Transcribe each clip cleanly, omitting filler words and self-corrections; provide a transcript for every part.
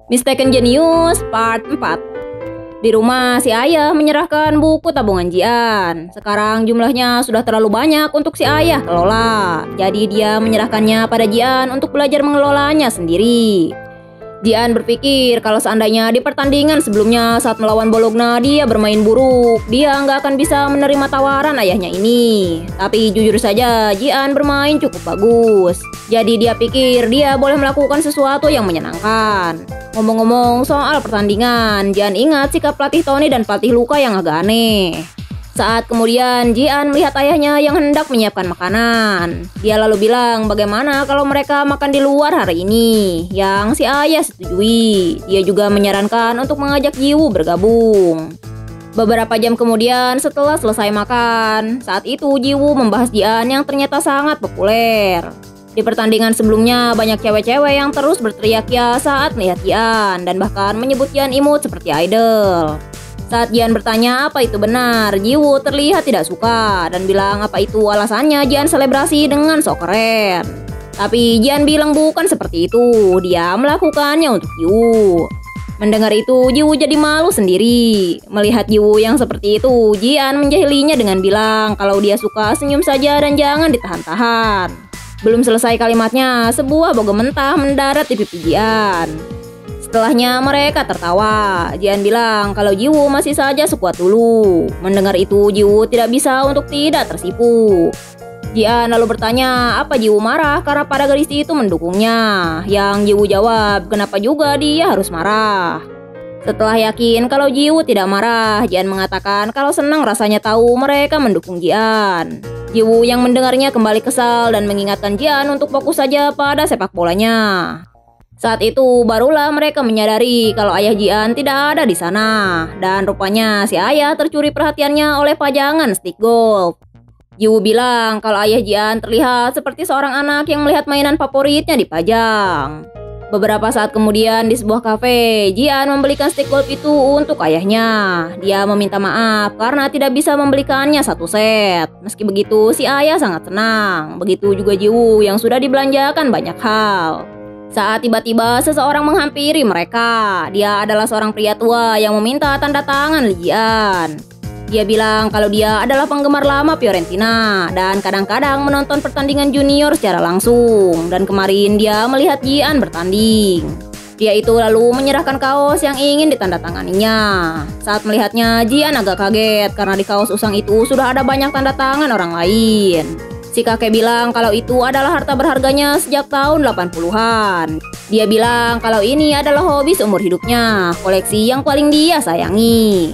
Mistaken Genius Part 4. Di rumah, si ayah menyerahkan buku tabungan Jian. Sekarang jumlahnya sudah terlalu banyak untuk si ayah kelola. Jadi dia menyerahkannya pada Jian untuk belajar mengelolanya sendiri. Jian berpikir kalau seandainya di pertandingan sebelumnya saat melawan Bologna dia bermain buruk, dia nggak akan bisa menerima tawaran ayahnya ini. Tapi jujur saja Jian bermain cukup bagus. Jadi dia pikir dia boleh melakukan sesuatu yang menyenangkan. Ngomong-ngomong soal pertandingan, Jian ingat sikap pelatih Tony dan pelatih Luka yang agak aneh. Saat kemudian Jian melihat ayahnya yang hendak menyiapkan makanan. Dia lalu bilang bagaimana kalau mereka makan di luar hari ini. Yang si ayah setujui. Dia juga menyarankan untuk mengajak Jiwoo bergabung. Beberapa jam kemudian setelah selesai makan, saat itu Jiwoo membahas Jian yang ternyata sangat populer. Di pertandingan sebelumnya banyak cewek-cewek yang terus berteriak ya saat melihat Jian dan bahkan menyebut Jian imut seperti idol. Saat Jian bertanya apa itu benar, Jiwoo terlihat tidak suka dan bilang apa itu alasannya Jian selebrasi dengan sok keren. Tapi Jian bilang bukan seperti itu, dia melakukannya untuk Jiwoo. Mendengar itu, Jiwoo jadi malu sendiri. Melihat Jiwoo yang seperti itu, Jian menjahilinya dengan bilang kalau dia suka senyum saja dan jangan ditahan-tahan. Belum selesai kalimatnya, sebuah bogem mentah mendarat di pipi Jian. Setelahnya mereka tertawa. Jian bilang kalau Jiwoo masih saja sekuat dulu. Mendengar itu Jiwoo tidak bisa untuk tidak tersipu. Jian lalu bertanya apa Jiwoo marah karena para gadis itu mendukungnya. Yang Jiwoo jawab kenapa juga dia harus marah. Setelah yakin kalau Jiwoo tidak marah, Jian mengatakan kalau senang rasanya tahu mereka mendukung Jian. Jiwoo yang mendengarnya kembali kesal dan mengingatkan Jian untuk fokus saja pada sepak bolanya. Saat itu barulah mereka menyadari kalau ayah Jian tidak ada di sana dan rupanya si ayah tercuri perhatiannya oleh pajangan stick golf. Jiwoo bilang kalau ayah Jian terlihat seperti seorang anak yang melihat mainan favoritnya dipajang. Beberapa saat kemudian di sebuah kafe, Jian membelikan stick golf itu untuk ayahnya. Dia meminta maaf karena tidak bisa membelikannya satu set. Meski begitu si ayah sangat senang. Begitu juga Jiwoo yang sudah dibelanjakan banyak hal. Saat tiba-tiba seseorang menghampiri mereka. Dia adalah seorang pria tua yang meminta tanda tangan Jian. Dia bilang kalau dia adalah penggemar lama Fiorentina dan kadang-kadang menonton pertandingan junior secara langsung. Dan kemarin dia melihat Jian bertanding. Dia itu lalu menyerahkan kaos yang ingin ditandatanganinya. Saat melihatnya, Jian agak kaget karena di kaos usang itu sudah ada banyak tanda tangan orang lain. Si kakek bilang kalau itu adalah harta berharganya sejak tahun 80-an. Dia bilang kalau ini adalah hobi seumur hidupnya, koleksi yang paling dia sayangi.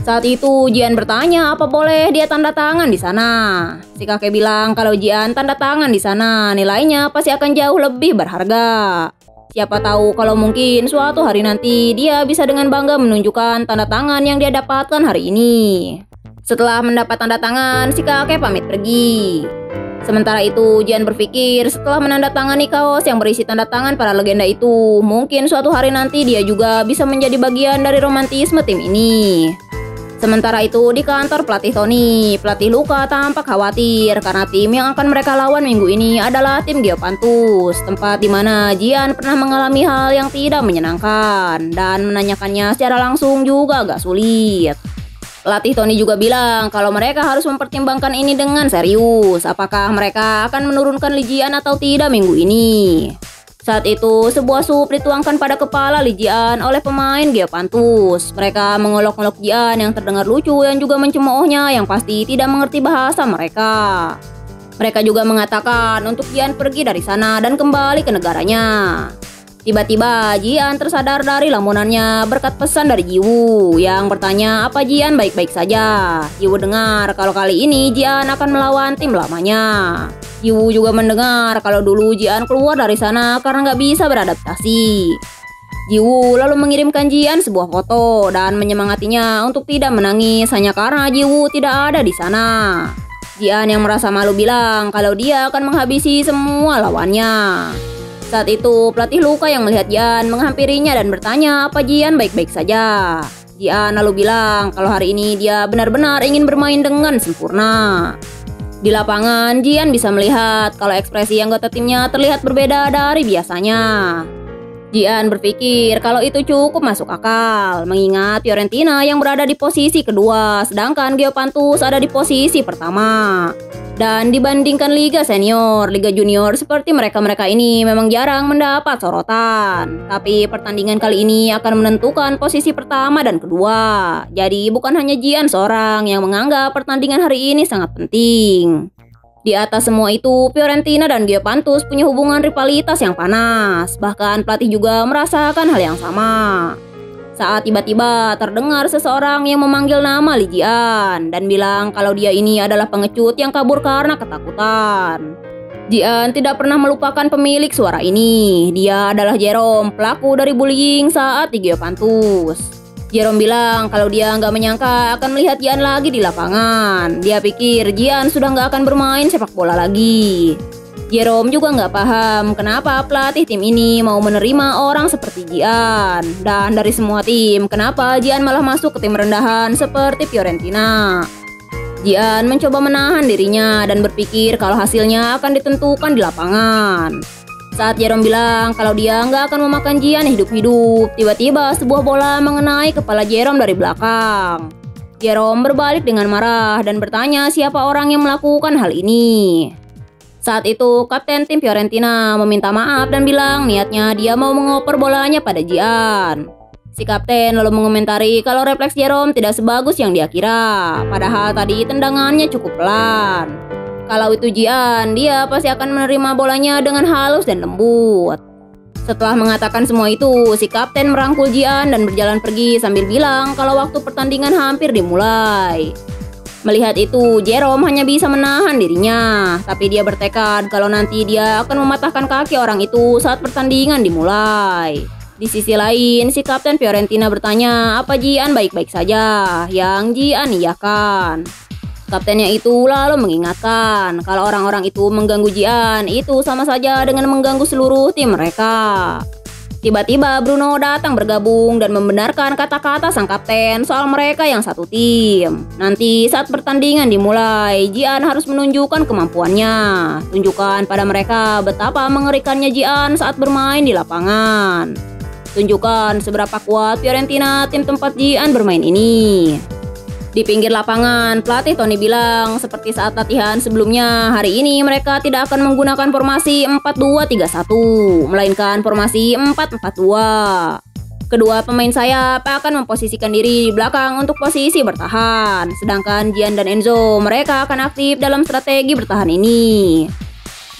Saat itu Jian bertanya apa boleh dia tanda tangan di sana. Si kakek bilang kalau Jian tanda tangan di sana nilainya pasti akan jauh lebih berharga. Siapa tahu kalau mungkin suatu hari nanti dia bisa dengan bangga menunjukkan tanda tangan yang dia dapatkan hari ini. Setelah mendapat tanda tangan, si kakek pamit pergi. Sementara itu, Jian berpikir setelah menandatangani kaos yang berisi tanda tangan para legenda itu, mungkin suatu hari nanti dia juga bisa menjadi bagian dari romantisme tim ini. Sementara itu, di kantor pelatih Tony, pelatih Luka tampak khawatir karena tim yang akan mereka lawan minggu ini adalah tim Geopantus, tempat di mana Jian pernah mengalami hal yang tidak menyenangkan dan menanyakannya secara langsung juga agak sulit. Pelatih Tony juga bilang kalau mereka harus mempertimbangkan ini dengan serius. Apakah mereka akan menurunkan Jian atau tidak minggu ini? Saat itu, sebuah sup dituangkan pada kepala Jian oleh pemain Geopantus. Mereka mengolok-olok Jian yang terdengar lucu dan juga mencemoohnya yang pasti tidak mengerti bahasa mereka. Mereka juga mengatakan untuk Jian pergi dari sana dan kembali ke negaranya. Tiba-tiba Jian tersadar dari lamunannya berkat pesan dari Jiwoo yang bertanya apa Jian baik-baik saja. Jiwoo dengar kalau kali ini Jian akan melawan tim lamanya. Jiwoo juga mendengar kalau dulu Jian keluar dari sana karena nggak bisa beradaptasi. Jiwoo lalu mengirimkan Jian sebuah foto dan menyemangatinya untuk tidak menangis hanya karena Jiwoo tidak ada di sana. Jian yang merasa malu bilang kalau dia akan menghabisi semua lawannya. Saat itu pelatih Luka yang melihat Jian menghampirinya dan bertanya apa Jian baik-baik saja. Jian lalu bilang kalau hari ini dia benar-benar ingin bermain dengan sempurna. Di lapangan Jian bisa melihat kalau ekspresi anggota timnya terlihat berbeda dari biasanya. Jian berpikir kalau itu cukup masuk akal, mengingat Fiorentina yang berada di posisi kedua, sedangkan Geopantus ada di posisi pertama. Dan dibandingkan Liga Senior, Liga Junior seperti mereka-mereka ini memang jarang mendapat sorotan. Tapi pertandingan kali ini akan menentukan posisi pertama dan kedua. Jadi bukan hanya Jian seorang yang menganggap pertandingan hari ini sangat penting. Di atas semua itu, Fiorentina dan Geopantus punya hubungan rivalitas yang panas. Bahkan pelatih juga merasakan hal yang sama. Saat tiba-tiba terdengar seseorang yang memanggil nama Li Jian dan bilang kalau dia ini adalah pengecut yang kabur karena ketakutan. Jian tidak pernah melupakan pemilik suara ini. Dia adalah Jerome, pelaku dari bullying saat di Geopantus. Jerome bilang kalau dia nggak menyangka akan melihat Jian lagi di lapangan. Dia pikir Jian sudah nggak akan bermain sepak bola lagi. Jerome juga nggak paham kenapa pelatih tim ini mau menerima orang seperti Jian. Dan dari semua tim, kenapa Jian malah masuk ke tim rendahan seperti Fiorentina. Jian mencoba menahan dirinya dan berpikir kalau hasilnya akan ditentukan di lapangan. Saat Jerome bilang kalau dia nggak akan memakan Jian hidup-hidup, tiba-tiba sebuah bola mengenai kepala Jerome dari belakang. Jerome berbalik dengan marah dan bertanya siapa orang yang melakukan hal ini. Saat itu, kapten tim Fiorentina meminta maaf dan bilang niatnya dia mau mengoper bolanya pada Jian. Si kapten lalu mengomentari kalau refleks Jerome tidak sebagus yang dia kira, padahal tadi tendangannya cukup pelan. Kalau itu Jian, dia pasti akan menerima bolanya dengan halus dan lembut. Setelah mengatakan semua itu, si kapten merangkul Jian dan berjalan pergi sambil bilang kalau waktu pertandingan hampir dimulai. Melihat itu, Jerome hanya bisa menahan dirinya, tapi dia bertekad kalau nanti dia akan mematahkan kaki orang itu saat pertandingan dimulai. Di sisi lain, si kapten Fiorentina bertanya apa Jian baik-baik saja, yang Jian iyakan. Kaptennya itu lalu mengingatkan kalau orang-orang itu mengganggu Jian itu sama saja dengan mengganggu seluruh tim mereka. Tiba-tiba Bruno datang bergabung dan membenarkan kata-kata sang kapten soal mereka yang satu tim. Nanti saat pertandingan dimulai, Jian harus menunjukkan kemampuannya. Tunjukkan pada mereka betapa mengerikannya Jian saat bermain di lapangan. Tunjukkan seberapa kuat Fiorentina, tim tempat Jian bermain ini. Di pinggir lapangan, pelatih Tony bilang seperti saat latihan sebelumnya, hari ini mereka tidak akan menggunakan formasi 4-2-3-1, melainkan formasi 4-4-2. Kedua pemain sayap akan memposisikan diri di belakang untuk posisi bertahan, sedangkan Jian dan Enzo mereka akan aktif dalam strategi bertahan ini.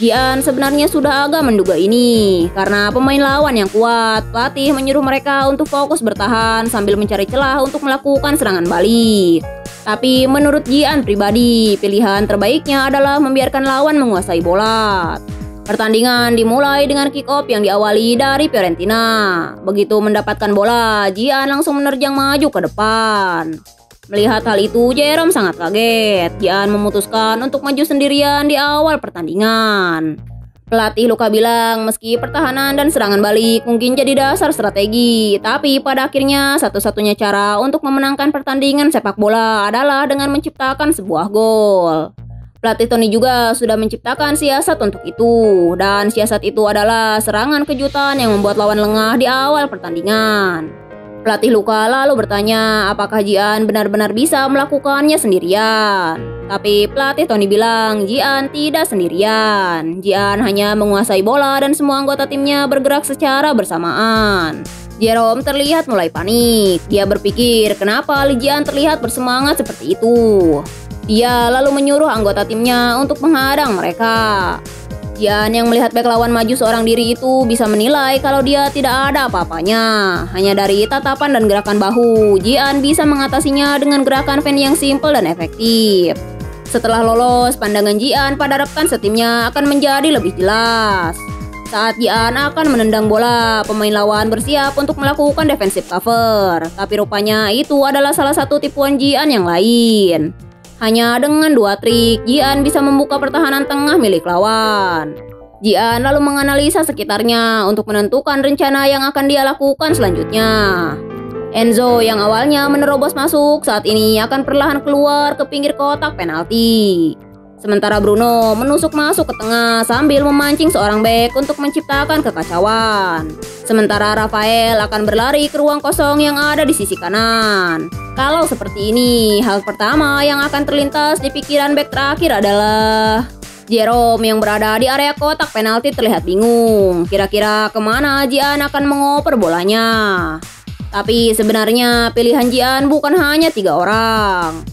Jian sebenarnya sudah agak menduga ini, karena pemain lawan yang kuat, pelatih menyuruh mereka untuk fokus bertahan sambil mencari celah untuk melakukan serangan balik. Tapi menurut Jian pribadi, pilihan terbaiknya adalah membiarkan lawan menguasai bola. Pertandingan dimulai dengan kick off yang diawali dari Fiorentina. Begitu mendapatkan bola, Jian langsung menerjang maju ke depan. Melihat hal itu, Jerome sangat kaget. Jian memutuskan untuk maju sendirian di awal pertandingan. Pelatih Luka bilang meski pertahanan dan serangan balik mungkin jadi dasar strategi, tapi pada akhirnya satu-satunya cara untuk memenangkan pertandingan sepak bola adalah dengan menciptakan sebuah gol. Pelatih Tony juga sudah menciptakan siasat untuk itu, dan siasat itu adalah serangan kejutan yang membuat lawan lengah di awal pertandingan. Pelatih Luka lalu bertanya apakah Jian benar-benar bisa melakukannya sendirian. Tapi pelatih Tony bilang Jian tidak sendirian. Jian hanya menguasai bola dan semua anggota timnya bergerak secara bersamaan. Jerome terlihat mulai panik. Dia berpikir kenapa Li Jian terlihat bersemangat seperti itu. Dia lalu menyuruh anggota timnya untuk menghadang mereka. Jian yang melihat bek lawan maju seorang diri itu bisa menilai kalau dia tidak ada apa-apanya. Hanya dari tatapan dan gerakan bahu, Jian bisa mengatasinya dengan gerakan fan yang simpel dan efektif. Setelah lolos, pandangan Jian pada rekan setimnya akan menjadi lebih jelas. Saat Jian akan menendang bola, pemain lawan bersiap untuk melakukan defensive cover. Tapi rupanya itu adalah salah satu tipuan Jian yang lain. Hanya dengan 2 trik, Jian bisa membuka pertahanan tengah milik lawan. Jian lalu menganalisa sekitarnya untuk menentukan rencana yang akan dia lakukan selanjutnya. Enzo yang awalnya menerobos masuk saat ini akan perlahan keluar ke pinggir kotak penalti. Sementara Bruno menusuk masuk ke tengah sambil memancing seorang bek untuk menciptakan kekacauan. Sementara Rafael akan berlari ke ruang kosong yang ada di sisi kanan. Kalau seperti ini, hal pertama yang akan terlintas di pikiran bek terakhir adalah Jerome yang berada di area kotak penalti terlihat bingung. Kira-kira kemana Jian akan mengoper bolanya. Tapi sebenarnya pilihan Jian bukan hanya 3 orang.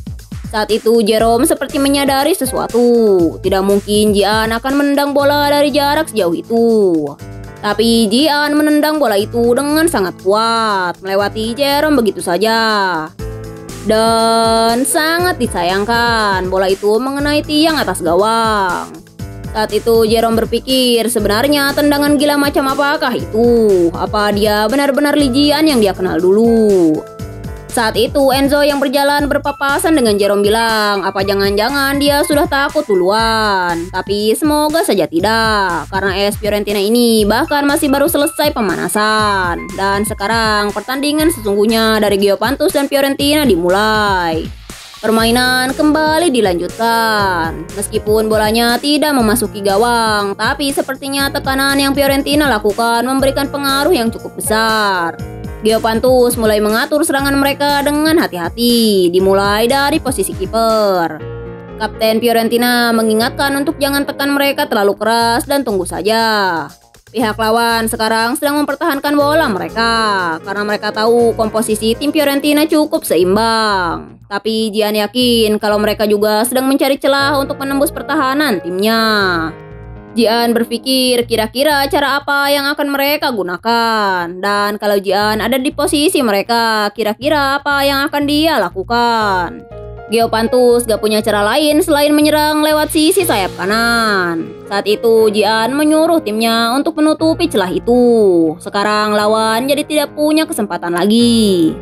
Saat itu Jerome seperti menyadari sesuatu. Tidak mungkin Jian akan menendang bola dari jarak sejauh itu. Tapi Jian menendang bola itu dengan sangat kuat, melewati Jerome begitu saja. Dan sangat disayangkan, bola itu mengenai tiang atas gawang. Saat itu Jerome berpikir, sebenarnya tendangan gila macam apakah itu? Apa dia benar-benar Li Jian yang dia kenal dulu? Saat itu Enzo yang berjalan berpapasan dengan Jerome bilang, apa jangan-jangan dia sudah takut duluan? Tapi semoga saja tidak, karena AS Fiorentina ini bahkan masih baru selesai pemanasan. Dan sekarang pertandingan sesungguhnya dari Geopantus dan Fiorentina dimulai. Permainan kembali dilanjutkan. Meskipun bolanya tidak memasuki gawang, tapi sepertinya tekanan yang Fiorentina lakukan memberikan pengaruh yang cukup besar. Geopantus mulai mengatur serangan mereka dengan hati-hati, dimulai dari posisi kiper. Kapten Fiorentina mengingatkan untuk jangan tekan mereka terlalu keras dan tunggu saja. Pihak lawan sekarang sedang mempertahankan bola mereka, karena mereka tahu komposisi tim Fiorentina cukup seimbang. Tapi Jian yakin kalau mereka juga sedang mencari celah untuk menembus pertahanan timnya. Jian berpikir kira-kira cara apa yang akan mereka gunakan. Dan kalau Jian ada di posisi mereka, kira-kira apa yang akan dia lakukan. Geopantus gak punya cara lain selain menyerang lewat sisi sayap kanan. Saat itu Jian menyuruh timnya untuk menutupi celah itu. Sekarang lawan jadi tidak punya kesempatan lagi.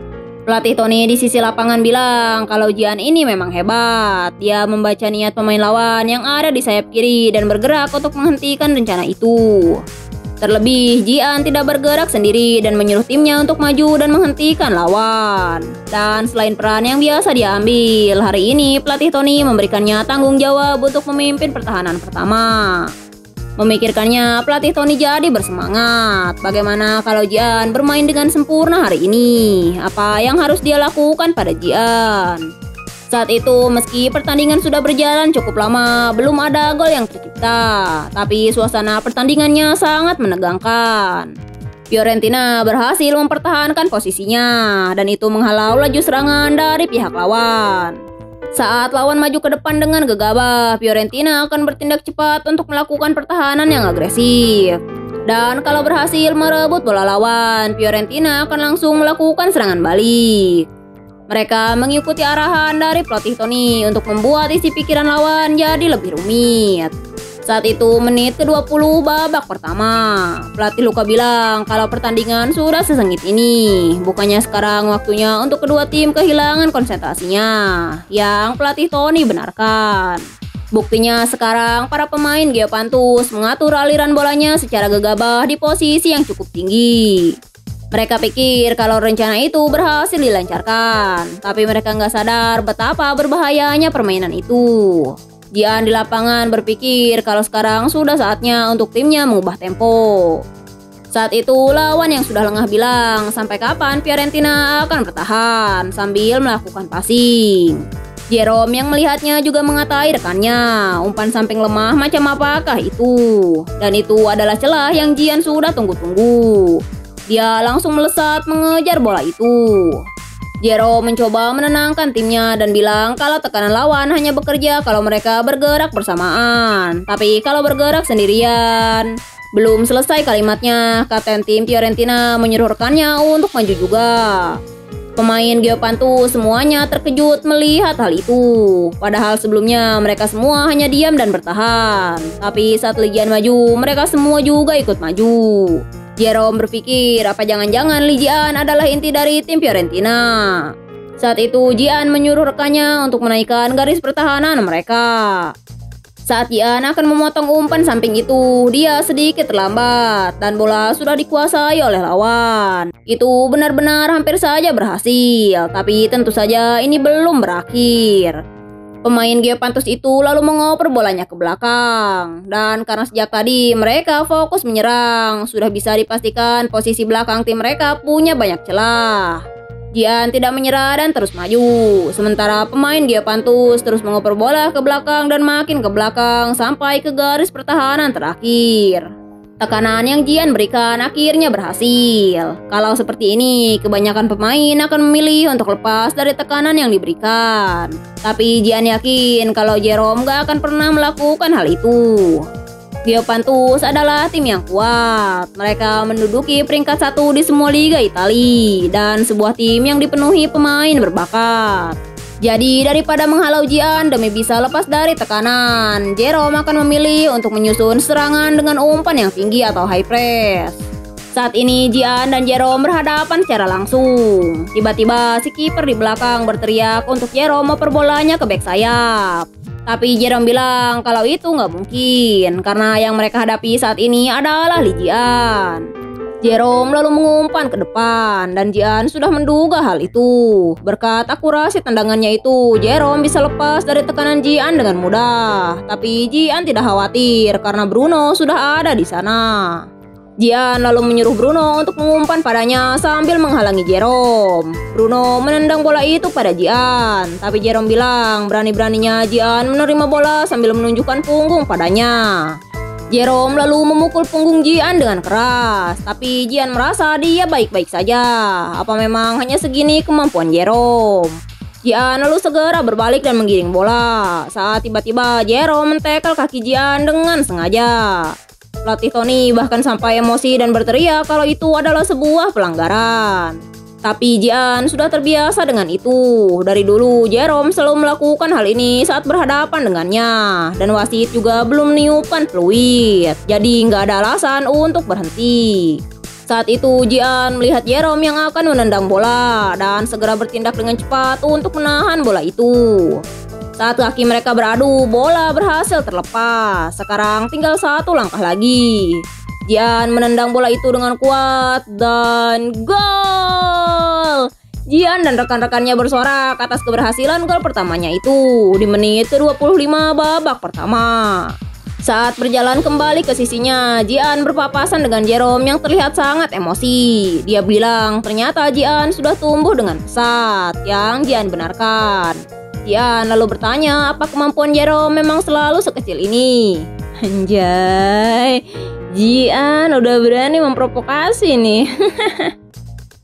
Pelatih Tony di sisi lapangan bilang kalau Jian ini memang hebat. Dia membaca niat pemain lawan yang ada di sayap kiri dan bergerak untuk menghentikan rencana itu. Terlebih, Jian tidak bergerak sendiri dan menyuruh timnya untuk maju dan menghentikan lawan. Dan selain peran yang biasa dia ambil, hari ini pelatih Tony memberikannya tanggung jawab untuk memimpin pertahanan pertama. Memikirkannya, pelatih Tony jadi bersemangat. Bagaimana kalau Jian bermain dengan sempurna hari ini? Apa yang harus dia lakukan pada Jian? Saat itu, meski pertandingan sudah berjalan cukup lama, belum ada gol yang tercipta. Tapi suasana pertandingannya sangat menegangkan. Fiorentina berhasil mempertahankan posisinya, dan itu menghalau laju serangan dari pihak lawan. Saat lawan maju ke depan dengan gegabah, Fiorentina akan bertindak cepat untuk melakukan pertahanan yang agresif. Dan kalau berhasil merebut bola lawan, Fiorentina akan langsung melakukan serangan balik. Mereka mengikuti arahan dari pelatih Tony untuk membuat isi pikiran lawan jadi lebih rumit. Saat itu menit ke-20 babak pertama. Pelatih Luka bilang kalau pertandingan sudah sesengit ini. Bukannya sekarang waktunya untuk kedua tim kehilangan konsentrasinya. Yang pelatih Tony benarkan. Buktinya sekarang para pemain Geopantus mengatur aliran bolanya secara gegabah di posisi yang cukup tinggi. Mereka pikir kalau rencana itu berhasil dilancarkan. Tapi mereka nggak sadar betapa berbahayanya permainan itu. Jian di lapangan berpikir kalau sekarang sudah saatnya untuk timnya mengubah tempo. Saat itu lawan yang sudah lengah bilang sampai kapan Fiorentina akan bertahan sambil melakukan passing. Jerome yang melihatnya juga mengatai rekannya, umpan samping lemah macam apakah itu? Dan itu adalah celah yang Jian sudah tunggu-tunggu. Dia langsung melesat mengejar bola itu. Jerome mencoba menenangkan timnya dan bilang kalau tekanan lawan hanya bekerja kalau mereka bergerak bersamaan. Tapi kalau bergerak sendirian. Belum selesai kalimatnya, kapten tim Fiorentina menyuruh rekannya untuk maju juga. Pemain Geopantus semuanya terkejut melihat hal itu. Padahal sebelumnya mereka semua hanya diam dan bertahan. Tapi saat Li Jian maju, mereka semua juga ikut maju. Jerome berpikir apa jangan-jangan Li Jian adalah inti dari tim Fiorentina. Saat itu Jian menyuruh rekannya untuk menaikkan garis pertahanan mereka. Saat Jian akan memotong umpan samping itu, dia sedikit terlambat dan bola sudah dikuasai oleh lawan. Itu benar-benar hampir saja berhasil, tapi tentu saja ini belum berakhir. Pemain Geopantus itu lalu mengoper bolanya ke belakang. Dan karena sejak tadi mereka fokus menyerang, sudah bisa dipastikan posisi belakang tim mereka punya banyak celah. Jian tidak menyerah dan terus maju. Sementara pemain Geopantus terus mengoper bola ke belakang dan makin ke belakang sampai ke garis pertahanan terakhir. Tekanan yang Jian berikan akhirnya berhasil. Kalau seperti ini, kebanyakan pemain akan memilih untuk lepas dari tekanan yang diberikan. Tapi Jian yakin kalau Jerome gak akan pernah melakukan hal itu. Geopantus adalah tim yang kuat. Mereka menduduki peringkat 1 di semua liga Italia dan sebuah tim yang dipenuhi pemain berbakat. Jadi daripada menghalau Jian demi bisa lepas dari tekanan, Jerome akan memilih untuk menyusun serangan dengan umpan yang tinggi atau high press. Saat ini Jian dan Jerome berhadapan secara langsung. Tiba-tiba si kiper di belakang berteriak untuk Jerome oper bolanya ke bek sayap. Tapi Jerome bilang kalau itu nggak mungkin karena yang mereka hadapi saat ini adalah Jian. Jerome lalu mengumpan ke depan dan Jian sudah menduga hal itu. Berkat akurasi tendangannya itu, Jerome bisa lepas dari tekanan Jian dengan mudah. Tapi Jian tidak khawatir karena Bruno sudah ada di sana. Jian lalu menyuruh Bruno untuk mengumpan padanya sambil menghalangi Jerome. Bruno menendang bola itu pada Jian, tapi Jerome bilang berani-beraninya Jian menerima bola sambil menunjukkan punggung padanya. Jerome lalu memukul punggung Jian dengan keras, tapi Jian merasa dia baik-baik saja. Apa memang hanya segini kemampuan Jerome? Jian lalu segera berbalik dan menggiring bola. Saat tiba-tiba Jerome mentekel kaki Jian dengan sengaja. Pelatih Tony bahkan sampai emosi dan berteriak kalau itu adalah sebuah pelanggaran. Tapi Jian sudah terbiasa dengan itu. Dari dulu Jerome selalu melakukan hal ini saat berhadapan dengannya. Dan wasit juga belum meniupkan peluit. Jadi nggak ada alasan untuk berhenti. Saat itu Jian melihat Jerome yang akan menendang bola dan segera bertindak dengan cepat untuk menahan bola itu. Saat kaki mereka beradu, bola berhasil terlepas. Sekarang tinggal satu langkah lagi. Jian menendang bola itu dengan kuat dan gol! Jian dan rekan-rekannya bersorak atas keberhasilan gol pertamanya itu di menit ke-25 babak pertama. Saat berjalan kembali ke sisinya, Jian berpapasan dengan Jerome yang terlihat sangat emosi. Dia bilang ternyata Jian sudah tumbuh dengan pesat, yang Jian benarkan. Jian lalu bertanya apa kemampuan Jerome memang selalu sekecil ini. Anjay, Jian udah berani memprovokasi nih.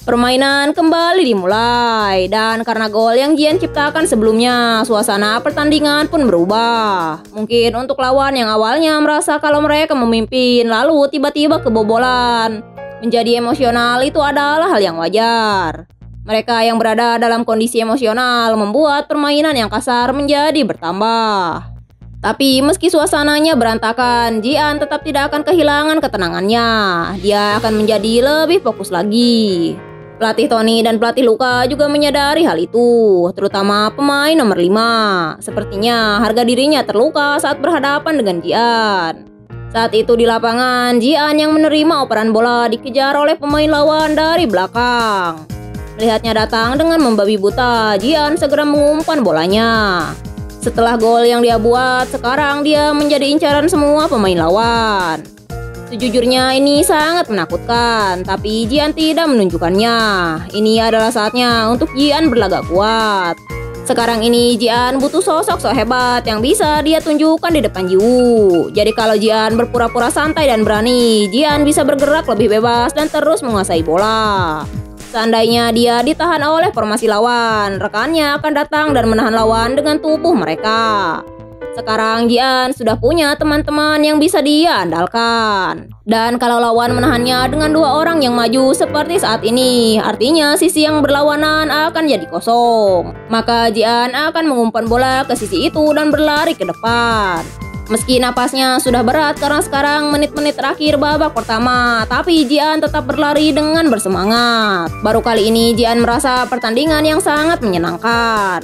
Permainan kembali dimulai dan karena gol yang Jian ciptakan sebelumnya, suasana pertandingan pun berubah. Mungkin untuk lawan yang awalnya merasa kalau mereka memimpin lalu tiba-tiba kebobolan, menjadi emosional itu adalah hal yang wajar. Mereka yang berada dalam kondisi emosional membuat permainan yang kasar menjadi bertambah. Tapi meski suasananya berantakan, Jian tetap tidak akan kehilangan ketenangannya. Dia akan menjadi lebih fokus lagi. Pelatih Tony dan pelatih Luka juga menyadari hal itu, terutama pemain nomor 5. Sepertinya harga dirinya terluka saat berhadapan dengan Jian. Saat itu di lapangan, Jian yang menerima operan bola dikejar oleh pemain lawan dari belakang. Melihatnya datang dengan membabi buta, Jian segera mengumpan bolanya. Setelah gol yang dia buat, sekarang dia menjadi incaran semua pemain lawan. Sejujurnya ini sangat menakutkan, tapi Jian tidak menunjukkannya. Ini adalah saatnya untuk Jian berlagak kuat. Sekarang ini Jian butuh sosok hebat yang bisa dia tunjukkan di depan Jiwoo. Jadi kalau Jian berpura-pura santai dan berani, Jian bisa bergerak lebih bebas dan terus menguasai bola. Seandainya dia ditahan oleh formasi lawan, rekannya akan datang dan menahan lawan dengan tubuh mereka. Sekarang Jian sudah punya teman-teman yang bisa dia andalkan. Dan kalau lawan menahannya dengan 2 orang yang maju seperti saat ini, artinya sisi yang berlawanan akan jadi kosong. Maka Jian akan mengumpan bola ke sisi itu dan berlari ke depan. Meski napasnya sudah berat karena sekarang menit-menit terakhir babak pertama, tapi Jian tetap berlari dengan bersemangat. Baru kali ini Jian merasa pertandingan yang sangat menyenangkan.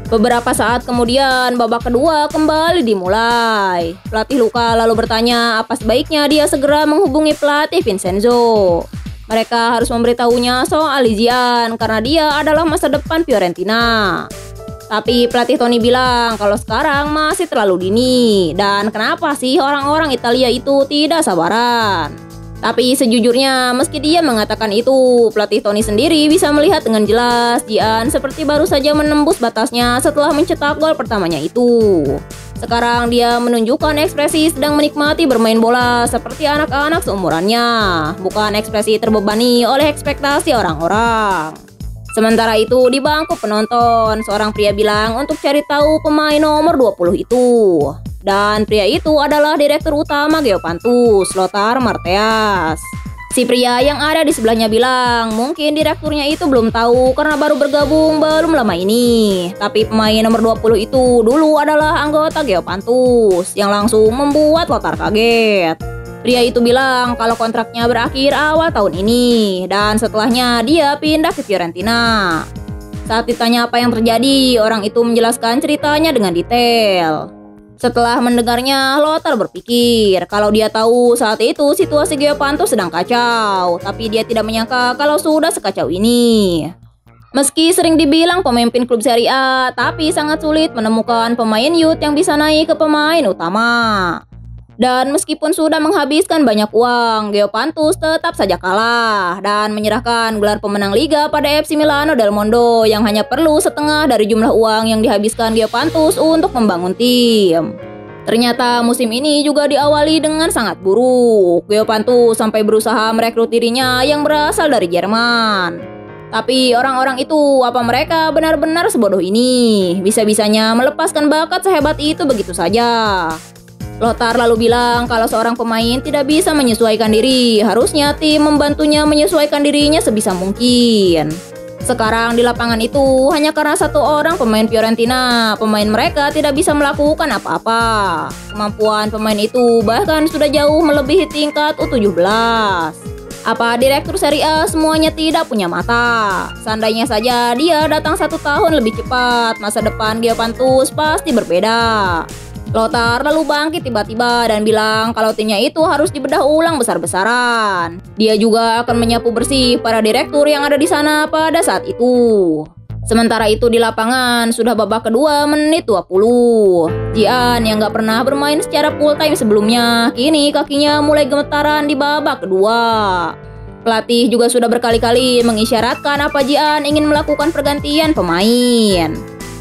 Beberapa saat kemudian babak kedua kembali dimulai. Pelatih Luka lalu bertanya apa sebaiknya dia segera menghubungi pelatih Vincenzo. Mereka harus memberitahunya soal Jian karena dia adalah masa depan Fiorentina. Tapi pelatih Tony bilang kalau sekarang masih terlalu dini dan kenapa sih orang-orang Italia itu tidak sabaran. Tapi sejujurnya meski dia mengatakan itu, pelatih Tony sendiri bisa melihat dengan jelas Gian seperti baru saja menembus batasnya setelah mencetak gol pertamanya itu. Sekarang dia menunjukkan ekspresi sedang menikmati bermain bola seperti anak-anak seumurannya, bukan ekspresi terbebani oleh ekspektasi orang-orang. Sementara itu di bangku penonton, seorang pria bilang untuk cari tahu pemain nomor 20 itu. Dan pria itu adalah direktur utama Geopantus, Lothar Matthäus. Si pria yang ada di sebelahnya bilang mungkin direkturnya itu belum tahu karena baru bergabung belum lama ini. Tapi pemain nomor 20 itu dulu adalah anggota Geopantus yang langsung membuat Lothar kaget. Pria itu bilang kalau kontraknya berakhir awal tahun ini dan setelahnya dia pindah ke Fiorentina. Saat ditanya apa yang terjadi, orang itu menjelaskan ceritanya dengan detail. Setelah mendengarnya, Lothar berpikir kalau dia tahu saat itu situasi Geopantus sedang kacau, tapi dia tidak menyangka kalau sudah sekacau ini. Meski sering dibilang pemimpin klub Serie A, tapi sangat sulit menemukan pemain youth yang bisa naik ke pemain utama. Dan meskipun sudah menghabiskan banyak uang, Geopantus tetap saja kalah dan menyerahkan gelar pemenang liga pada FC Milano del Mondo yang hanya perlu setengah dari jumlah uang yang dihabiskan Geopantus untuk membangun tim. Ternyata musim ini juga diawali dengan sangat buruk. Geopantus sampai berusaha merekrut dirinya yang berasal dari Jerman. Tapi orang-orang itu, apa mereka benar-benar sebodoh ini? Bisa-bisanya melepaskan bakat sehebat itu begitu saja. Lothar lalu bilang kalau seorang pemain tidak bisa menyesuaikan diri, harusnya tim membantunya menyesuaikan dirinya sebisa mungkin. Sekarang di lapangan itu hanya karena satu orang pemain Fiorentina, pemain mereka tidak bisa melakukan apa-apa. Kemampuan pemain itu bahkan sudah jauh melebihi tingkat U17. Apa direktur Serie A semuanya tidak punya mata? Seandainya saja dia datang 1 tahun lebih cepat, masa depan Geopantus pasti berbeda. Lothar lalu bangkit tiba-tiba dan bilang kalau timnya itu harus dibedah ulang besar-besaran. Dia juga akan menyapu bersih para direktur yang ada di sana pada saat itu. Sementara itu di lapangan sudah babak kedua menit 20. Gian yang gak pernah bermain secara full time sebelumnya, kini kakinya mulai gemetaran di babak kedua. Pelatih juga sudah berkali-kali mengisyaratkan apa Gian ingin melakukan pergantian pemain.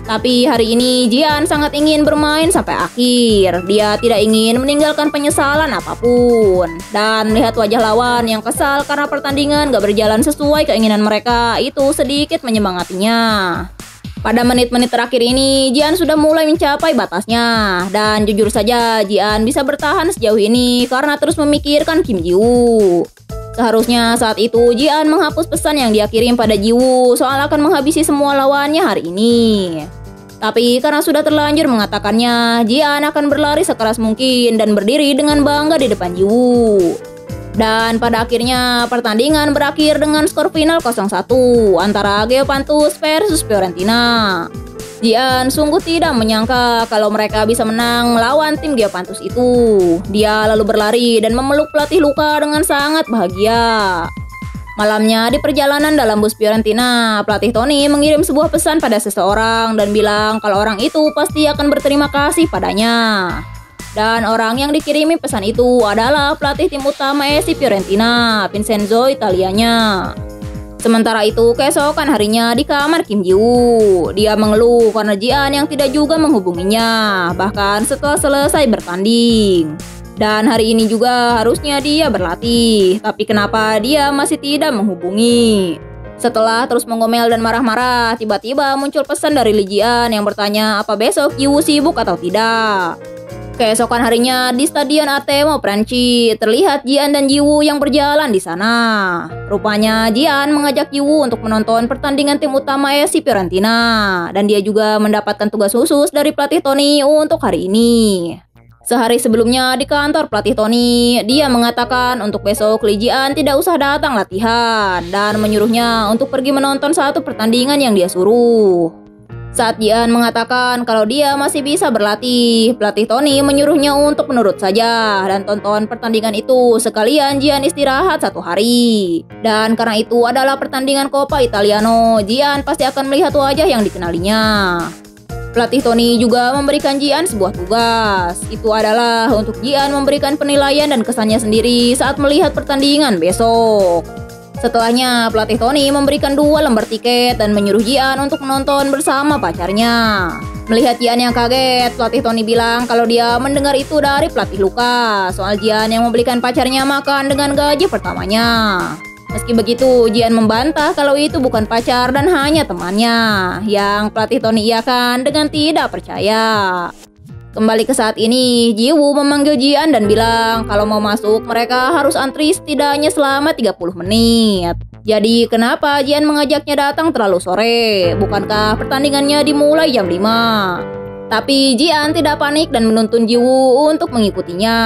Tapi hari ini Gian sangat ingin bermain sampai akhir. Dia tidak ingin meninggalkan penyesalan apapun. Dan melihat wajah lawan yang kesal karena pertandingan gak berjalan sesuai keinginan mereka, itu sedikit menyemangatinya. Pada menit-menit terakhir ini, Gian sudah mulai mencapai batasnya. Dan jujur saja, Gian bisa bertahan sejauh ini karena terus memikirkan Kim Ji-woo. Seharusnya saat itu Gian menghapus pesan yang dia kirim pada Ji-woo soal akan menghabisi semua lawannya hari ini. Tapi karena sudah terlanjur mengatakannya, Gian akan berlari sekeras mungkin dan berdiri dengan bangga di depan Ji-woo. Dan pada akhirnya pertandingan berakhir dengan skor final 0-1 antara Geopantus versus Fiorentina. Gian sungguh tidak menyangka kalau mereka bisa menang melawan tim Geopantus itu. Dia lalu berlari dan memeluk pelatih Luka dengan sangat bahagia. Malamnya di perjalanan dalam bus Fiorentina, pelatih Tony mengirim sebuah pesan pada seseorang dan bilang kalau orang itu pasti akan berterima kasih padanya. Dan orang yang dikirimi pesan itu adalah pelatih tim utama FC Fiorentina, Vincenzo Italianya. Sementara itu, keesokan harinya di kamar Kim Ji-woo, dia mengeluh karena Gian yang tidak juga menghubunginya, bahkan setelah selesai bertanding. Dan hari ini juga harusnya dia berlatih, tapi kenapa dia masih tidak menghubungi? Setelah terus mengomel dan marah-marah, tiba-tiba muncul pesan dari Lee Gian yang bertanya apa besok Ji-woo sibuk atau tidak. Keesokan harinya di Stadion Artemo Franchi, terlihat Gian dan Ji-woo yang berjalan di sana. Rupanya Gian mengajak Ji-woo untuk menonton pertandingan tim utama FC Fiorentina, dan dia juga mendapatkan tugas khusus dari pelatih Tony untuk hari ini. Sehari sebelumnya di kantor pelatih Tony, dia mengatakan untuk besok Lee Gian tidak usah datang latihan dan menyuruhnya untuk pergi menonton satu pertandingan yang dia suruh. Saat Gian mengatakan kalau dia masih bisa berlatih, pelatih Tony menyuruhnya untuk menurut saja dan tonton pertandingan itu sekalian Gian istirahat 1 hari. Dan karena itu adalah pertandingan Coppa Italiano, Gian pasti akan melihat wajah yang dikenalinya. Pelatih Tony juga memberikan Jian sebuah tugas. Itu adalah untuk Jian memberikan penilaian dan kesannya sendiri saat melihat pertandingan besok. Setelahnya, pelatih Tony memberikan 2 lembar tiket dan menyuruh Jian untuk menonton bersama pacarnya. Melihat Jian yang kaget, pelatih Tony bilang kalau dia mendengar itu dari pelatih Luka soal Jian yang membelikan pacarnya makan dengan gaji pertamanya. Meski begitu, Jian membantah kalau itu bukan pacar dan hanya temannya, yang pelatih Tony iakan dengan tidak percaya. Kembali ke saat ini, Jiwoo memanggil Jian dan bilang kalau mau masuk mereka harus antri setidaknya selama 30 menit. Jadi kenapa Jian mengajaknya datang terlalu sore? Bukankah pertandingannya dimulai jam 5? Tapi Jian tidak panik dan menuntun Jiwoo untuk mengikutinya.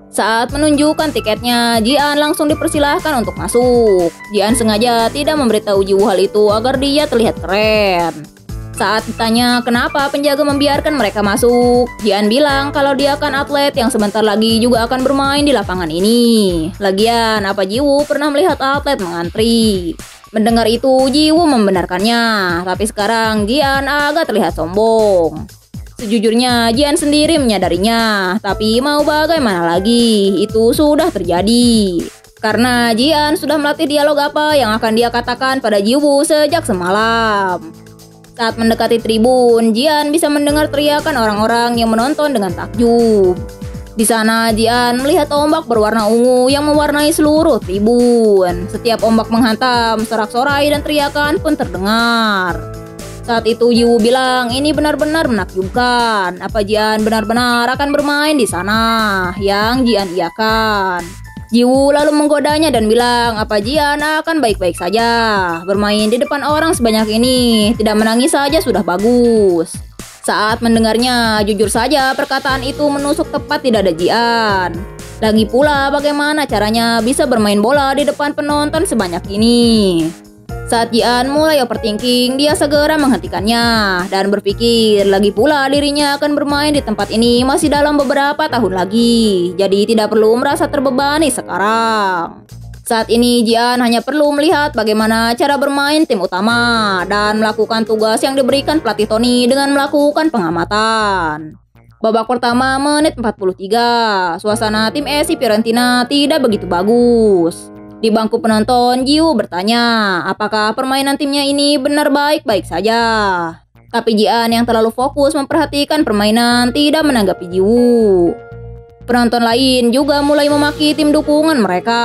Saat menunjukkan tiketnya, Jian langsung dipersilahkan untuk masuk. Jian sengaja tidak memberitahu Jiwoo hal itu agar dia terlihat keren. Saat ditanya kenapa penjaga membiarkan mereka masuk, Jian bilang kalau dia kan atlet yang sebentar lagi juga akan bermain di lapangan ini. Lagian, apa Jiwoo pernah melihat atlet mengantri? Mendengar itu, Jiwoo membenarkannya, tapi sekarang Jian agak terlihat sombong. Sejujurnya, Jian sendiri menyadarinya, tapi mau bagaimana lagi, itu sudah terjadi. Karena Jian sudah melatih dialog apa yang akan dia katakan pada Jiwoo sejak semalam. Saat mendekati tribun, Jian bisa mendengar teriakan orang-orang yang menonton dengan takjub. Di sana, Jian melihat ombak berwarna ungu yang mewarnai seluruh tribun. Setiap ombak menghantam, sorak-sorai dan teriakan pun terdengar. Saat itu Jiwoo bilang ini benar-benar menakjubkan. Apa Jian benar-benar akan bermain di sana? Yang Jian iakan. Jiwoo lalu menggodanya dan bilang apa Jian akan baik-baik saja. Bermain di depan orang sebanyak ini, tidak menangis saja sudah bagus. Saat mendengarnya, jujur saja perkataan itu menusuk tepat di dada Jian. Lagi pula bagaimana caranya bisa bermain bola di depan penonton sebanyak ini? Saat Jian mulai overthinking, dia segera menghentikannya dan berpikir lagi pula dirinya akan bermain di tempat ini masih dalam beberapa tahun lagi, jadi tidak perlu merasa terbebani sekarang. Saat ini Jian hanya perlu melihat bagaimana cara bermain tim utama dan melakukan tugas yang diberikan pelatih Tony dengan melakukan pengamatan. Babak pertama menit 43, suasana tim SC Fiorentina tidak begitu bagus. Di bangku penonton, Jiwoo bertanya apakah permainan timnya ini benar baik-baik saja. Tapi Jian yang terlalu fokus memperhatikan permainan tidak menanggapi Jiwoo. Penonton lain juga mulai memaki tim dukungan mereka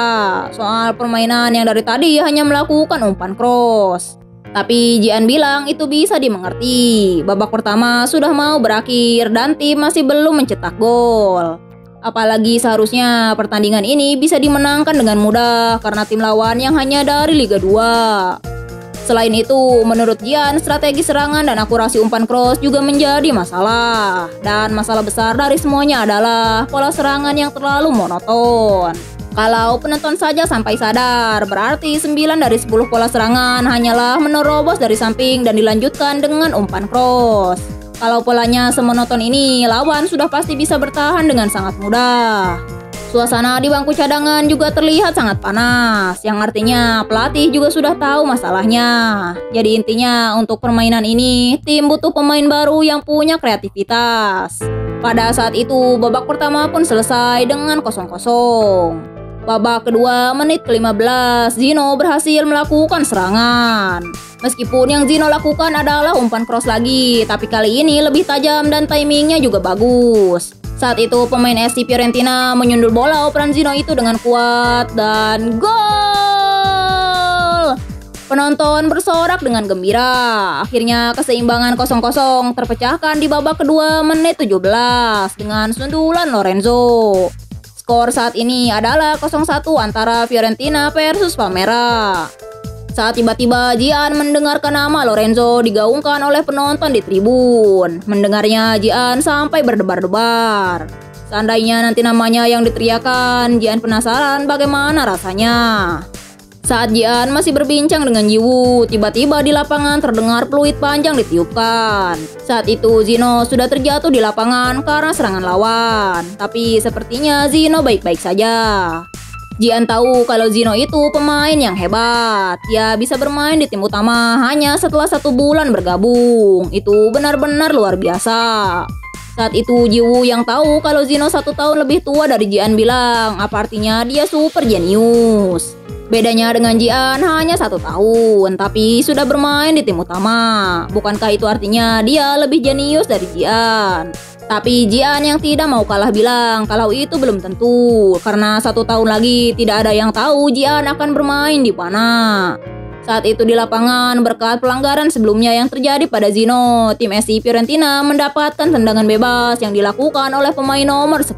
soal permainan yang dari tadi hanya melakukan umpan cross. Tapi Jian bilang itu bisa dimengerti. Babak pertama sudah mau berakhir dan tim masih belum mencetak gol. Apalagi seharusnya pertandingan ini bisa dimenangkan dengan mudah karena tim lawan yang hanya dari Liga 2. Selain itu, menurut Jian, strategi serangan dan akurasi umpan cross juga menjadi masalah. Dan masalah besar dari semuanya adalah pola serangan yang terlalu monoton. Kalau penonton saja sampai sadar, berarti 9 dari 10 pola serangan hanyalah menerobos dari samping dan dilanjutkan dengan umpan cross. Kalau polanya semonoton ini, lawan sudah pasti bisa bertahan dengan sangat mudah. Suasana di bangku cadangan juga terlihat sangat panas, yang artinya pelatih juga sudah tahu masalahnya. Jadi intinya untuk permainan ini, tim butuh pemain baru yang punya kreativitas. Pada saat itu, babak pertama pun selesai dengan 0-0. Babak kedua menit ke-15, Zino berhasil melakukan serangan. Meskipun yang Zino lakukan adalah umpan cross lagi, tapi kali ini lebih tajam dan timingnya juga bagus. Saat itu pemain SC Fiorentina menyundul bola operan Zino itu dengan kuat dan gol! Penonton bersorak dengan gembira. Akhirnya keseimbangan 0-0 terpecahkan di babak kedua menit 17 dengan sundulan Lorenzo. Skor saat ini adalah 0-1 antara Fiorentina versus Palmera. Saat tiba-tiba Jian mendengarkan nama Lorenzo digaungkan oleh penonton di tribun. Mendengarnya Jian sampai berdebar-debar. Seandainya nanti namanya yang diteriakan, Jian penasaran bagaimana rasanya. Saat Jian masih berbincang dengan Jiwoo, tiba-tiba di lapangan terdengar peluit panjang ditiupkan. Saat itu Zino sudah terjatuh di lapangan karena serangan lawan. Tapi sepertinya Zino baik-baik saja. Jian tahu kalau Zino itu pemain yang hebat. Dia bisa bermain di tim utama hanya setelah 1 bulan bergabung. Itu benar-benar luar biasa. Saat itu Jiwoo yang tahu kalau Zino 1 tahun lebih tua dari Jian bilang, apa artinya dia super jenius. Bedanya dengan Jian hanya 1 tahun, tapi sudah bermain di tim utama. Bukankah itu artinya dia lebih jenius dari Jian? Tapi Jian yang tidak mau kalah bilang kalau itu belum tentu, karena 1 tahun lagi tidak ada yang tahu Jian akan bermain di mana. Saat itu di lapangan, berkat pelanggaran sebelumnya yang terjadi pada Zino, tim SC Fiorentina mendapatkan tendangan bebas yang dilakukan oleh pemain nomor 10.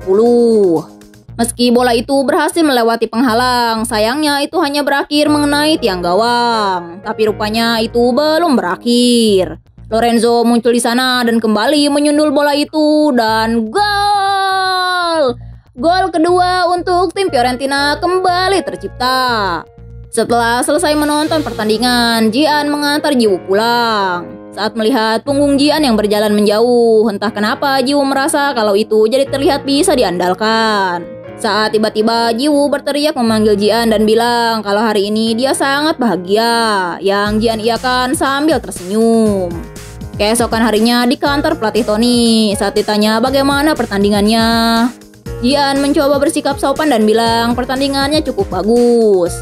Meski bola itu berhasil melewati penghalang, sayangnya itu hanya berakhir mengenai tiang gawang. Tapi rupanya itu belum berakhir. Lorenzo muncul di sana dan kembali menyundul bola itu dan gol! Gol kedua untuk tim Fiorentina kembali tercipta. Setelah selesai menonton pertandingan, Jian mengantar Jiwoo pulang. Saat melihat punggung Jian yang berjalan menjauh, entah kenapa Jiwoo merasa kalau itu jadi terlihat bisa diandalkan. Saat tiba-tiba Jiwoo berteriak memanggil Jian dan bilang kalau hari ini dia sangat bahagia, yang Jian iakan sambil tersenyum. Keesokan harinya di kantor pelatih Tony, saat ditanya bagaimana pertandingannya, Jian mencoba bersikap sopan dan bilang pertandingannya cukup bagus.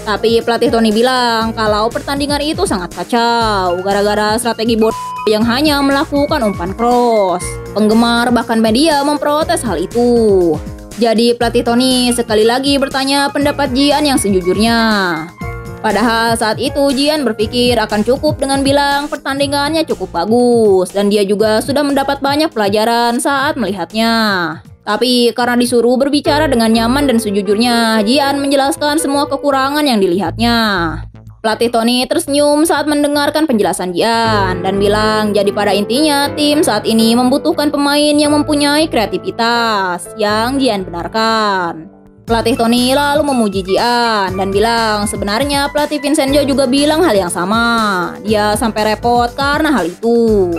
Tapi pelatih Tony bilang kalau pertandingan itu sangat kacau gara-gara strategi yang hanya melakukan umpan cross. Penggemar bahkan media memprotes hal itu. Jadi pelatih Tony sekali lagi bertanya pendapat Jian yang sejujurnya. Padahal saat itu Jian berpikir akan cukup dengan bilang pertandingannya cukup bagus dan dia juga sudah mendapat banyak pelajaran saat melihatnya. Tapi karena disuruh berbicara dengan nyaman dan sejujurnya, Jian menjelaskan semua kekurangan yang dilihatnya. Pelatih Tony tersenyum saat mendengarkan penjelasan Jian dan bilang jadi pada intinya tim saat ini membutuhkan pemain yang mempunyai kreativitas, yang Jian benarkan. Pelatih Tony lalu memuji Jian dan bilang sebenarnya pelatih Vincenzo juga bilang hal yang sama. Dia sampai repot karena hal itu.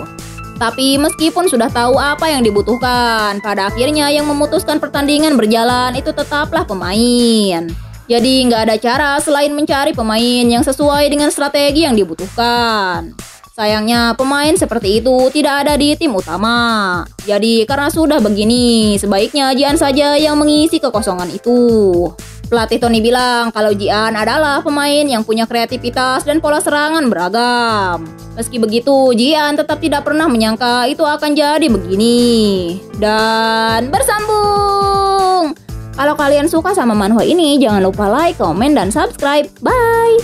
Tapi meskipun sudah tahu apa yang dibutuhkan, pada akhirnya yang memutuskan pertandingan berjalan itu tetaplah pemain. Jadi nggak ada cara selain mencari pemain yang sesuai dengan strategi yang dibutuhkan. Sayangnya pemain seperti itu tidak ada di tim utama. Jadi karena sudah begini, sebaiknya Jian saja yang mengisi kekosongan itu. Pelatih Tony bilang kalau Jian adalah pemain yang punya kreativitas dan pola serangan beragam. Meski begitu, Jian tetap tidak pernah menyangka itu akan jadi begini. Dan bersambung! Kalau kalian suka sama manhwa ini, jangan lupa like, komen, dan subscribe. Bye!